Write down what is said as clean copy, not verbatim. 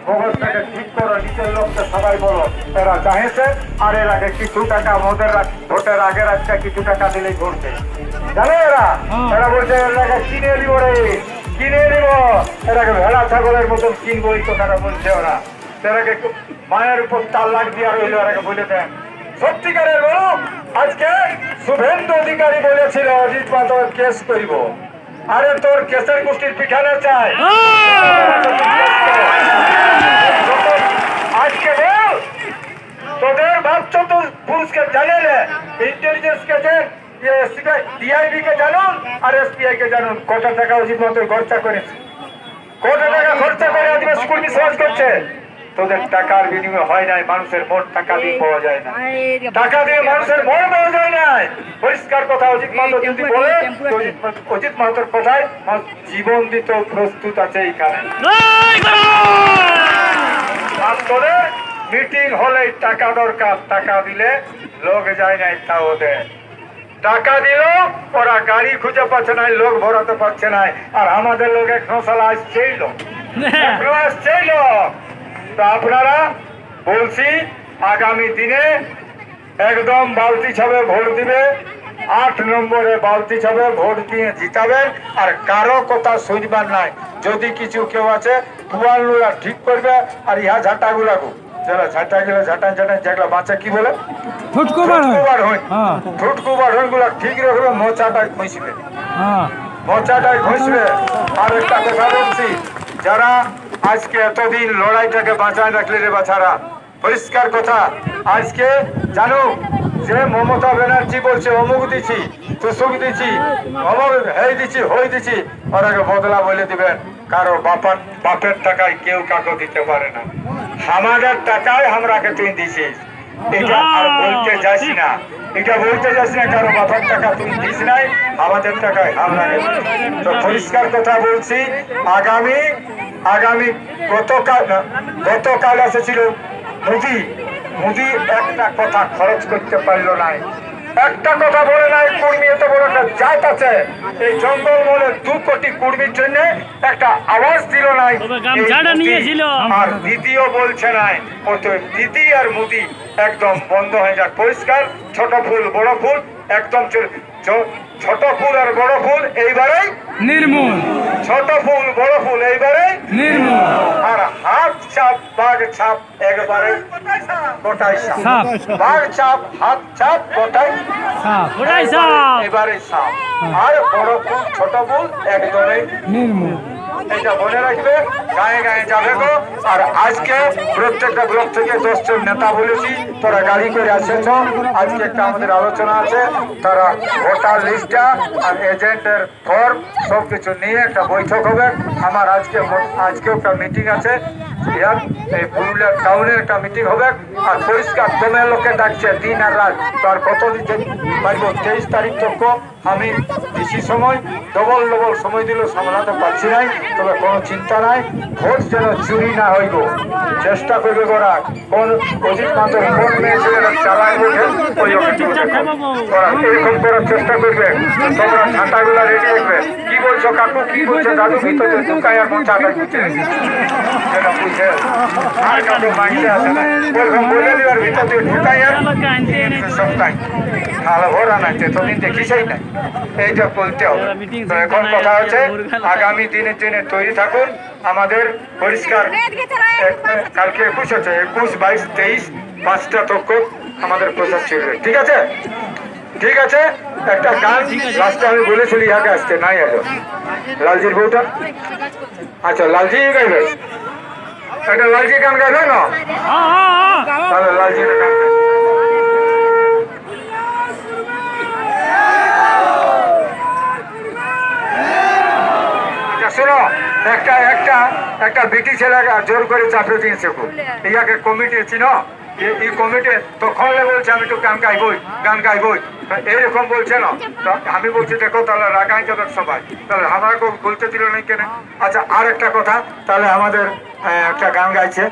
ব্যবস্থাকে ঠিক করো, নিজের লোককে সবাই বলো এরা চাইছে আর এর আগে কিছু টাকা মোদের ভোটের আগের আজকে কিছু টাকা দিলেই ঘুরবে জানে এরা এরা বলছে এলাকা কিনে নিব রে কিনে নিব এটাকে ভেড়া ছাগলের মতন কিনবো এই কথাটা বলছে ওরা এরাকে মায়ের উপর তাল লাগ দিয়ে রইল এরাকে বলে দেন সত্যিকারের বলো আজকে শুভেন্দু অধিকারী বলেছিল অজিত মাধব কেস করিব আরে তোর কেসের গোষ্ঠীর পিঠানে চাই আজকে বল তোদের ভাবছ তো পুলিশকে জানালে ইন্টেলিজেন্স কে ডিআইবি কে জানুন আর এসপিআই কে জানুন কত টাকা অজিত মাধব খরচা করেছে কত টাকা খরচা করে আদিবাসী কর্মী সমাজ করছে তোদের টাকার বিনিময় হয় নাই মানুষের মন টাকা দিয়ে পাওয়া যায় না টাকা দিয়ে মানুষের মন পাওয়া যায় না পরিষ্কার কথা অজিত মাহাতো যদি বলে অজিত মাহাতোর কথায় জীবন দিতে প্রস্তুত আছে এইখানে তোদের মিটিং হলে টাকা দরকার টাকা দিলে লোক যায় নাই তা ওদের টাকা দিল ওরা গাড়ি খুঁজে পাচ্ছে না লোক ভরাতে পারছে না আর আমাদের লোক এখনো সালা আসছেই লোক এখনো আসছেই লোক তো আপনারা বলছি আগামী দিনে একদম বালতি ছাবে ভোট দিবে 8 নম্বরে বালতি ছাবে ভোট দিয়ে জিতাবেন আর কারো কথা শুনবার নাই যদি কিছু কেউ আছে পুয়ালগুলা ঠিক করবে আর ইহা ঝাঁটাগুলাকে যারা ঝাঁটাগুলো ঝাঁটান ঝাঁটান যেগুলো বাচ্চা কি বলে ঠুটকুবার হন গুলা ঠিক রাখবে মোচাটাই ঘষবে মোচাটাই ঘষবে আর একটা কথা বলছি যারা আজকে এতদিন লড়াইটাকে বাঁচায় রাখলে রে বাছারা পরিষ্কার কথা আজকে জানো যে মমতা ব্যানার্জি বলছে অমুক দিছি তুসুক দিছি অমুক হেই দিছি হই দিছি ওরাকে বদলা বলে দিবেন কারো বাপের টাকায় কেউ কাকে দিতে পারে না আমাদের টাকায় আমরাকে তুই দিছিস এটা আর বলতে যাস না এটা বলতে যাস না কারো বাপের টাকা তুই দিস নাই আমাদের টাকায় আমরাকে তো পরিষ্কার কথা বলছি আগামী গতকাল এসেছিল মোদি একটা কথা খরচ করতে পারলো নাই একটা কথা বলে নাই কর্মী এত বড় একটা জাত আছে এই জঙ্গল মলে 2 কোটি কর্মীর জন্য একটা আওয়াজ দিল নাই আর দিদিও বলছে নাই দিদি আর মোদি একদম বন্ধ হয়ে যাক পরিষ্কার ছোট ফুল বড় ফুল একদম ছোট ফুল আর বড় ফুল এইবারে নির্মূল ছোট ফুল বড় ফুল এইবারে নির্মূল আর হাত ছাপ বাঘ ছাপ একবারে গোটাই সাপ বাঘ ছাপ হাত ছাপ গোটাই সাপ এবারে সাপ আর বড় ফুল ছোট ফুল একদমই নির্মূল এটা মনে রাখবে গায়ে গায়ে যাবে গো আর আজকে প্রত্যেকটা ব্লক থেকে 10 জন নেতা বলেছি তোরা গাড়ি করে আসেছ আজকে একটা আমাদের আলোচনা আছে তারা ভোটার লিস্টটা আর এজেন্টের ফর্ম সবকিছু নিয়ে একটা বৈঠক হবে আমার আজকে একটা মিটিং আছে এই পুরুলিয়া টাউনের একটা মিটিং হবে আর পরিষ্কার দমের লোকে ডাকছে দিন আর রাত তো আর কত দিতে পারবো 23 তারিখ তক আমি বেশি সময় ডবল সময় দিলেও সামলাতে পারছি নাই তবে কোনো চিন্তা নাই ভোট যেন চুরি না হইব চেষ্টা করবে ওরা কোন অজিত মাত্র কোন মেয়ে ছেলেরা চালায় বোঝে ওরা এরকম করার চেষ্টা করবে তোমরা ঝাঁটাগুলা রেডি রাখবে কি বলছো কাকু কি বলছো দাদু ভিতরে ঢুকাই আর মোচাটা বুঝে যেন বুঝে আর কাকু মাইতে আসে না বলে দেওয়ার ভিতরে ঢুকাই আর সপ্তাহে তাহলে ভোরা নাই তোদিন দেখিসই নাই এইটা বলতে হবে তো এখন কথা হচ্ছে আগামী দিনের জন্য তৈরি থাকুন আমাদের পরিষ্কার কালকে 21 হচ্ছে 21, 22, 23 5টা তক আমাদের প্রচার চলবে ঠিক আছে ঠিক আছে একটা গান লাস্টে আমি বলেছিলি ইহাকে আসতে নাই আজ লালজির বউটা আচ্ছা লালজি গাইবে একটা লালজি গান গাইবে না তাহলে লালজির গান শোনো একটা বিটি ছেলে জোর করে চাপে দিয়েছে ইয়াকে কমিটি চিনো এই কমিটি তখন বলছে আমি তো গান গাইবই এইরকম বলছে না আমি বলছি দেখো তাহলে রাগাই যাবে সবাই তাহলে আমাকে বলতে দিল না কেন আচ্ছা আর একটা কথা তাহলে আমাদের একটা গান গাইছে